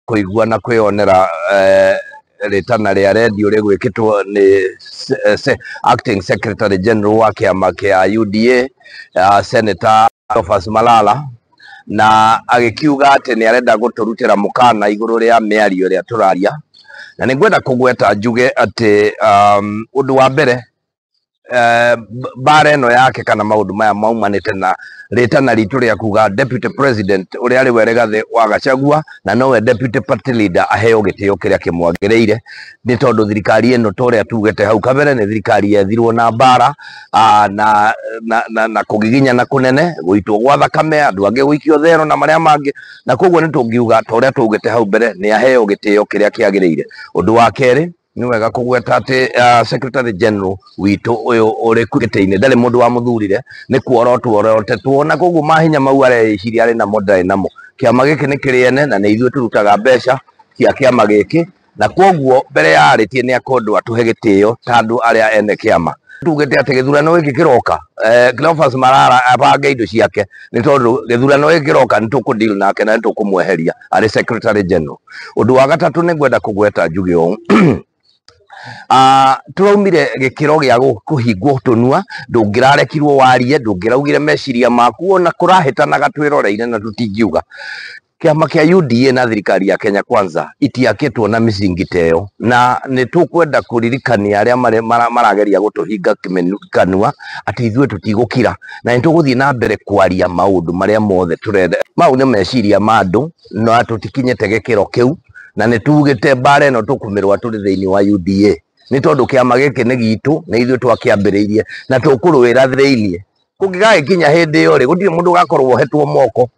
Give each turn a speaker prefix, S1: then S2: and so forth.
S1: kuigua na kwionera ritana ria redio rigwikitwo ni Acting Secretary General wa kiama kia UDA Senator Cleophas Malala, na agikiuga ati ni arenda guturutira mukana iguru ria miario ria turaria, na ningwenda kugweta njuge ati undu wa mbere bara eno yake kana maundu maya maumanite na ritana ritu ria kuga Deputy President uria ari we Rigathi wa Gachagua na nowe Deputy Party Leader aheo gitio kiria kimwagereire, ni tondu thirikari eno toria tugete hau kabere ni thirikari yethirwo na bara na kugiginya na kunene guitwo gwa thakame, andu ange guikio thero na maria mangi, na koguo ni tungiuga toria tugete hau mbere ni aheo gitio kiria kiagereire. Undu wa keri ni wega kugweta ati Secretary General witu uyu uri kugite-ini ndari mundu wa muthurire ni kuorote tuona, koguo mahinya mau areciria ari namo ndari namo. Kiama giki ni kiriene na ni ithuĩ turutaga mbeca cia kiama giki, na koguo mbere ya aritie ni akondu atuhe gitio ta andu aria ene kiama. Tugete ati githurano giki kiroka Cleophas Malala abange indo ciake, ni tondu githurano giki kiroka ni tukudeal nake na ni tukumweheria ari Secretary General. Undu wa gatatu ni ngwenda kugweta njuge ũũ turaumire gikiro gia kuhingwo tunua, ndungirarekirwo warie, ndungiraugire meciria maku, ona kurahitanaga twiroreire na tutingiuga. Kiama kia UDA na thirikari ya Kenya Kwanza itiakitwo na micingiteo, na ni tukwenda kuririkania aria marageria gutuhinga kanua ati ithuĩ tutigukira, na ni tuguthii na mbere kwaria maundu maria mothe turenda. Mau ni meciria ma andu na tutikinyete gikiro kiu, na ni tugite bara eno tukumirwa turi thiini wa UDA ni tondu kiama giki ni gitu, ni ithuĩ twakiambiriirie na tukuruira thiini. Kungigagikinya hindi iyo ri gutire mundu gakorwo hetwo moko